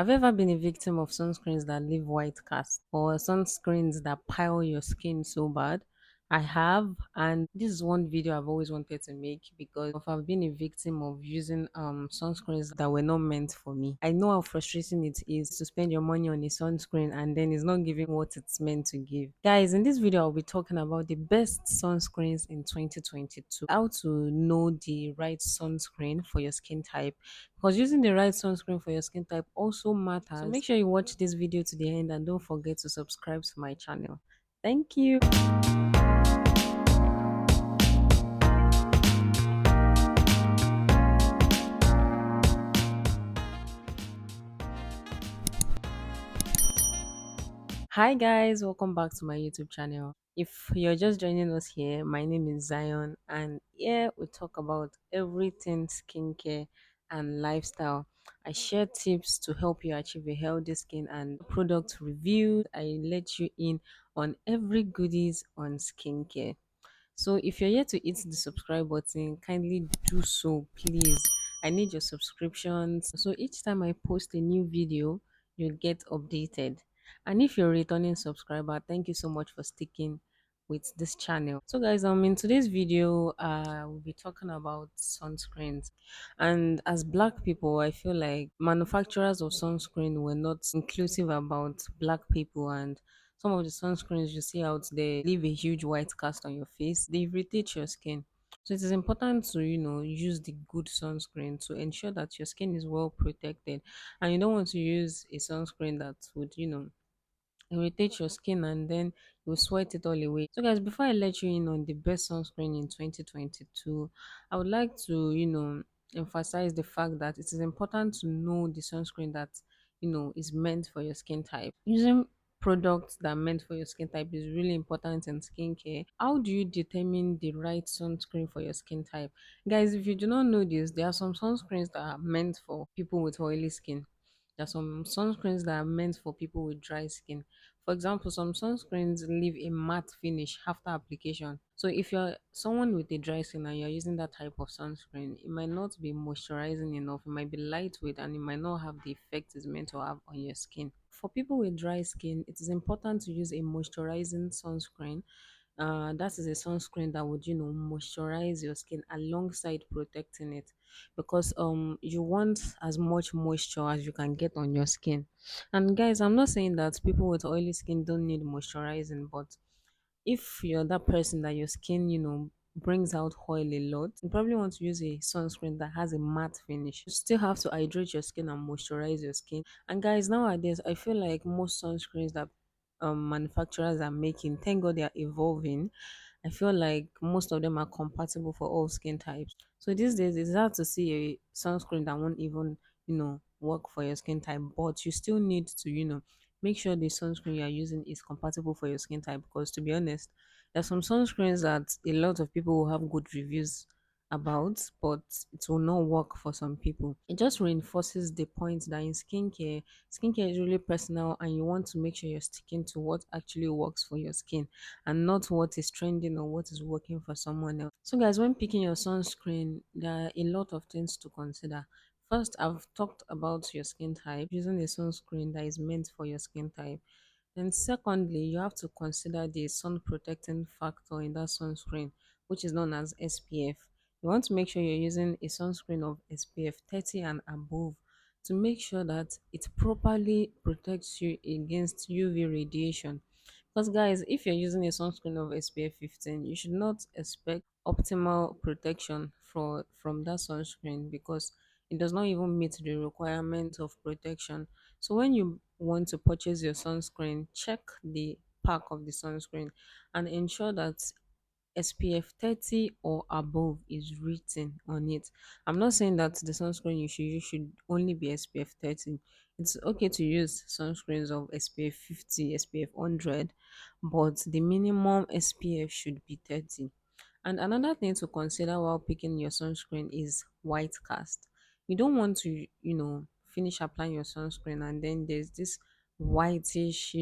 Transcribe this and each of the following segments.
Have you ever been a victim of sunscreens that leave white cast or sunscreens that pile your skin so bad? I have, and this is one video I've always wanted to make because I've been a victim of using sunscreens that were not meant for me. I know how frustrating it is to spend your money on a sunscreen and then it's not giving what it's meant to give. Guys, in this video I'll be talking about the best sunscreens in 2022. How to know the right sunscreen for your skin type, because using the right sunscreen for your skin type also matters. So make sure you watch this video to the end and don't forget to subscribe to my channel. Thank you. Hi guys, welcome back to my YouTube channel. If you're just joining us here, my name is Zion, and here we talk about everything skincare and lifestyle. I share tips to help you achieve a healthy skin and product reviews. I let you in on every goodies on skincare. So if you're yet to hit the subscribe button, kindly do so, please. I need your subscriptions. So each time I post a new video, you'll get updated. And if you're a returning subscriber, thank you so much for sticking with this channel. So guys, in today's video, we'll be talking about sunscreens. And as black people, I feel like manufacturers of sunscreen were not inclusive about black people, and some of the sunscreens you see out there leave a huge white cast on your face. They irritate your skin. So it is important to, use the good sunscreen to ensure that your skin is well protected. And you don't want to use a sunscreen that would, irritate your skin and then you sweat it all away. So guys, before I let you in on the best sunscreen in 2022, I would like to, emphasize the fact that it is important to know the sunscreen that, is meant for your skin type. Using products that are meant for your skin type is really important in skincare. How do you determine the right sunscreen for your skin type? Guys, if you do not know this, there are some sunscreens that are meant for people with oily skin. There are some sunscreens that are meant for people with dry skin. For example, some sunscreens leave a matte finish after application. So if you're someone with a dry skin and you're using that type of sunscreen, it might not be moisturizing enough. It might be lightweight and it might not have the effect it's meant to have on your skin. For people with dry skin, it is important to use a moisturizing sunscreen. That is a sunscreen that would, moisturize your skin alongside protecting it, because you want as much moisture as you can get on your skin. And guys, I'm not saying that people with oily skin don't need moisturizing, but if you're that person that your skin, brings out oil a lot, you probably want to use a sunscreen that has a matte finish. You still have to hydrate your skin and moisturize your skin. And guys, nowadays I feel like most sunscreens that manufacturers are making, thank God they are evolving. I feel like most of them are compatible for all skin types. So these days it's hard to see a sunscreen that won't even, work for your skin type, but you still need to, make sure the sunscreen you are using is compatible for your skin type, because to be honest, there's some sunscreens that a lot of people will have good reviews about, but it will not work for some people. It just reinforces the point that in skincare is really personal, and you want to make sure you're sticking to what actually works for your skin and not what is trending or what is working for someone else. So guys, when picking your sunscreen, there are a lot of things to consider. First, I've talked about your skin type, using a sunscreen that is meant for your skin type. Then, secondly, you have to consider the sun protecting factor in that sunscreen, which is known as SPF. You want to make sure you're using a sunscreen of SPF 30 and above to make sure that it properly protects you against UV radiation. Because, guys, if you're using a sunscreen of SPF 15, you should not expect optimal protection from that sunscreen, because it does not even meet the requirement of protection. So when you want to purchase your sunscreen, check the pack of the sunscreen and ensure that SPF 30 or above is written on it. I'm not saying that the sunscreen you should use should only be SPF 30. It's okay to use sunscreens of SPF 50, SPF 100, but the minimum SPF should be 30. And another thing to consider while picking your sunscreen is white cast. You don't want to, finish applying your sunscreen and then there's this whitish,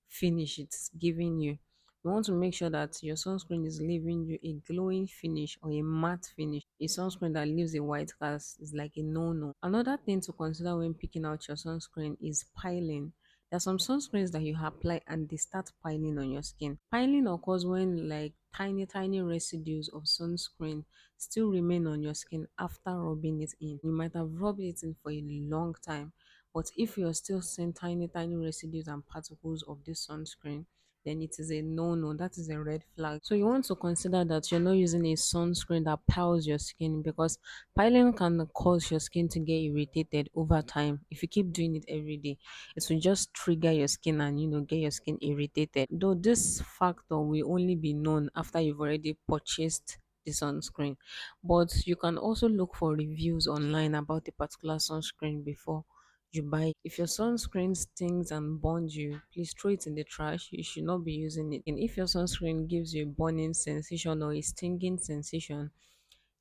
finish it's giving you. You want to make sure that your sunscreen is leaving you a glowing finish or a matte finish. A sunscreen that leaves a white cast is like a no-no. Another thing to consider when picking out your sunscreen is piling. There are some sunscreens that you apply and they start piling on your skin. Piling occurs when like tiny residues of sunscreen still remain on your skin after rubbing it in. You might have rubbed it in for a long time, but if you're still seeing tiny residues and particles of this sunscreen, then it is a no-no. That is a red flag. So you want to consider that you're not using a sunscreen that piles your skin, because piling can cause your skin to get irritated over time. If you keep doing it every day, it will just trigger your skin and get your skin irritated. Though this factor will only be known after you've already purchased the sunscreen. But you can also look for reviews online about a particular sunscreen before you buy. If your sunscreen stings and burns you, please throw it in the trash. You should not be using it. And if your sunscreen gives you a burning sensation or a stinging sensation,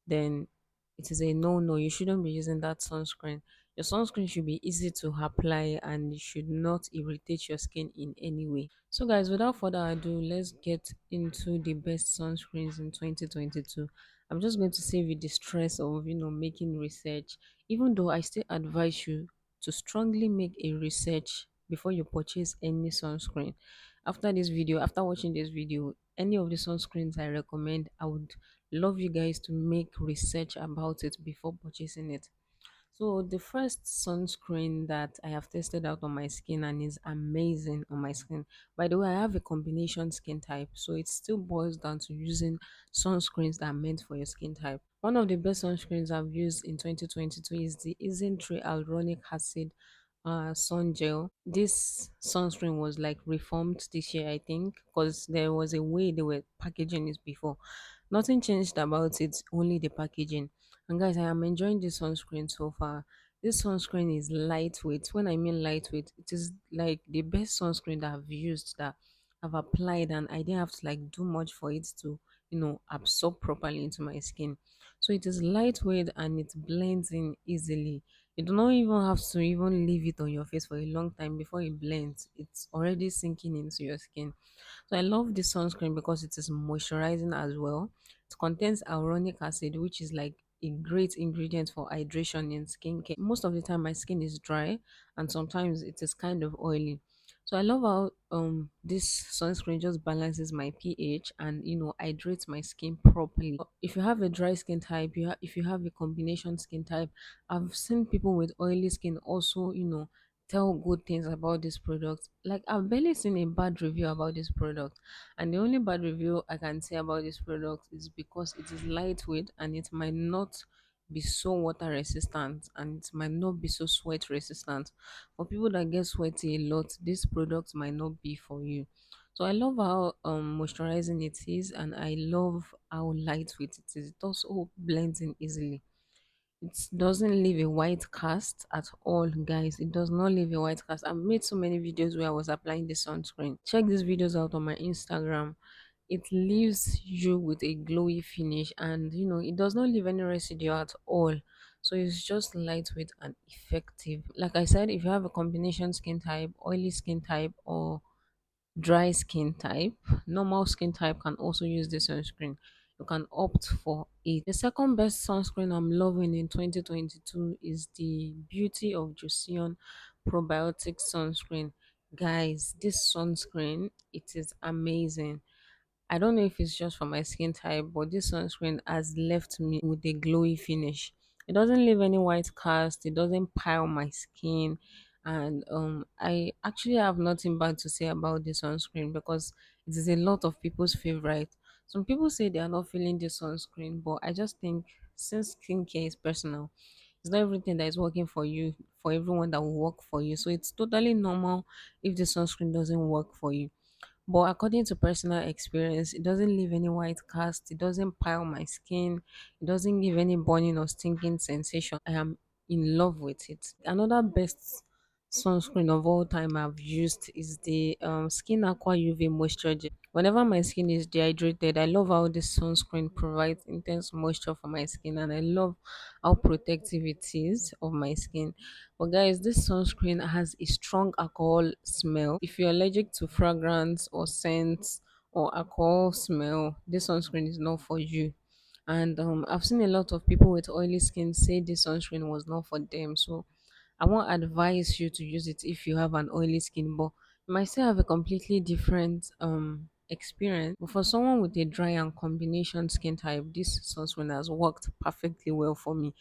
then it is a no. You shouldn't be using that sunscreen. Your sunscreen should be easy to apply and it should not irritate your skin in any way. So, guys, without further ado, let's get into the best sunscreens in 2022. I'm just going to save you the stress of making research, even though I still advise you to strongly make a research before you purchase any sunscreen. After watching this video, any of the sunscreens I recommend, I would love you guys to make research about it before purchasing it. So the first sunscreen that I have tested out on my skin and is amazing on my skin. By the way, I have a combination skin type, so it still boils down to using sunscreens that are meant for your skin type. One of the best sunscreens I've used in 2022 is the Isn't Hyaluronic Acid sun gel. This sunscreen was like reformed this year, I think, because there was a way they were packaging it before. Nothing changed about it, only the packaging. And guys, I am enjoying this sunscreen so far. This sunscreen is lightweight. When I mean lightweight, it is like the best sunscreen that I've used, that I've applied, and I didn't have to like do much for it to absorb properly into my skin. So it is lightweight and it blends in easily. You do not even have to even leave it on your face for a long time before it blends. It's already sinking into your skin. So I love this sunscreen because it is moisturizing as well. It contains hyaluronic acid, which is like a great ingredient for hydration in skincare. Most of the time my skin is dry and sometimes it is kind of oily. So I love how this sunscreen just balances my pH and hydrates my skin properly. If you have a dry skin type, if you have a combination skin type, I've seen people with oily skin also tell good things about this product. Like, I've barely seen a bad review about this product, and the only bad review I can say about this product is because it is lightweight and it might not be so water resistant and it might not be so sweat resistant. For people that get sweaty a lot, this product might not be for you. So I love how moisturizing it is, and I love how lightweight it is. It also blends in easily. It doesn't leave a white cast at all, guys. It does not leave a white cast. I've made so many videos where I was applying the sunscreen. Check these videos out on my Instagram. It leaves you with a glowy finish, and it does not leave any residue at all. So it's just lightweight and effective. Like I said, if you have a combination skin type, oily skin type, or dry skin type, normal skin type can also use this sunscreen. You can opt for it. The second best sunscreen I'm loving in 2022 is the Beauty of Juiceon probiotic sunscreen. Guys, this sunscreen, it is amazing. I don't know if it's just for my skin type, but this sunscreen has left me with a glowy finish. It doesn't leave any white cast, it doesn't pile my skin, and I actually have nothing bad to say about this sunscreen because it is a lot of people's favorite. Some people say they are not feeling this sunscreen, but I just think since skincare is personal, it's not everything that is working for you, for everyone that will work for you. So it's totally normal if the sunscreen doesn't work for you. But according to personal experience, it doesn't leave any white cast, it doesn't pile my skin, it doesn't give any burning or stinging sensation. I am in love with it. Another best sunscreen of all time I've used is the Skin Aqua UV Moisture Gel. Whenever my skin is dehydrated, I love how this sunscreen provides intense moisture for my skin, and I love how protective it is of my skin. But guys, this sunscreen has a strong alcohol smell. If you're allergic to fragrance or scents or alcohol smell, this sunscreen is not for you. And I've seen a lot of people with oily skin say this sunscreen was not for them. So I won't advise you to use it if you have an oily skin, but you might still have a completely different experience. But for someone with a dry and combination skin type, this sunscreen has worked perfectly well for me.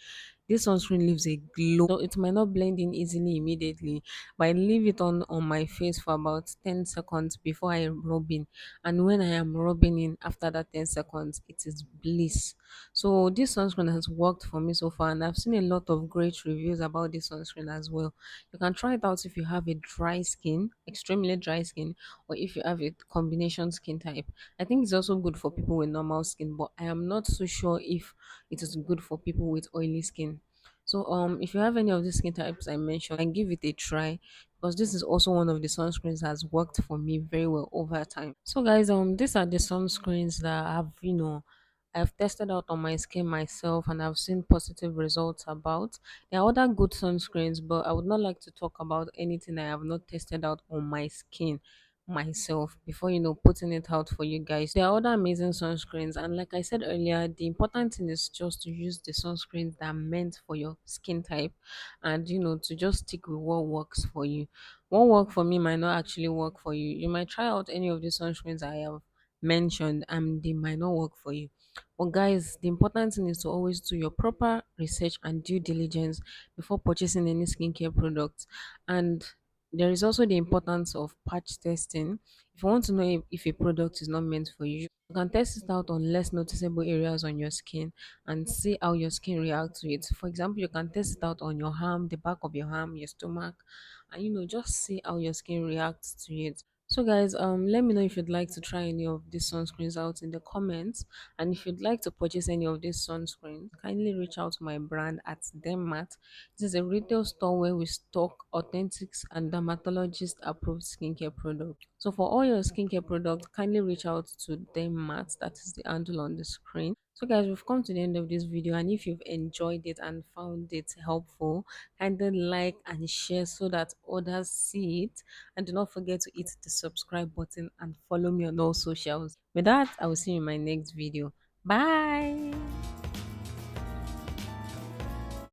This sunscreen leaves a glow. So it might not blend in easily immediately, but I leave it on my face for about 10 seconds before I rub in. And when I am rubbing in after that 10 seconds, it is bliss. So this sunscreen has worked for me so far, and I've seen a lot of great reviews about this sunscreen as well. You can try it out if you have a dry skin, extremely dry skin, or if you have a combination skin type. I think it's also good for people with normal skin, but I am not so sure if it is good for people with oily skin. So if you have any of the skin types I mentioned, and give it a try, because this is also one of the sunscreens that has worked for me very well over time. So guys, these are the sunscreens that I've tested out on my skin myself and I've seen positive results about. There are other good sunscreens, but I would not like to talk about anything I have not tested out on my skin myself before putting it out for you guys. There are other amazing sunscreens, and like I said earlier, the important thing is just to use the sunscreens that are meant for your skin type, and to just stick with what works for you. What work for me might not actually work for you. You might try out any of the sunscreens I have mentioned and they might not work for you. But guys, the important thing is to always do your proper research and due diligence before purchasing any skincare products. And there is also the importance of patch testing. If you want to know if a product is not meant for you, you can test it out on less noticeable areas on your skin and see how your skin reacts to it. For example, you can test it out on your arm, the back of your arm, your stomach, and just see how your skin reacts to it. So guys, let me know if you'd like to try any of these sunscreens out in the comments, and if you'd like to purchase any of these sunscreens, kindly reach out to my brand at Dermat. This is a retail store where we stock authentic and dermatologist approved skincare products. So for all your skincare products, kindly reach out to Dermat. That is the handle on the screen. So guys, we've come to the end of this video, and if you've enjoyed it and found it helpful, kindly like and share so that others see it, and do not forget to hit the subscribe button and follow me on all socials. With that, I will see you in my next video. Bye.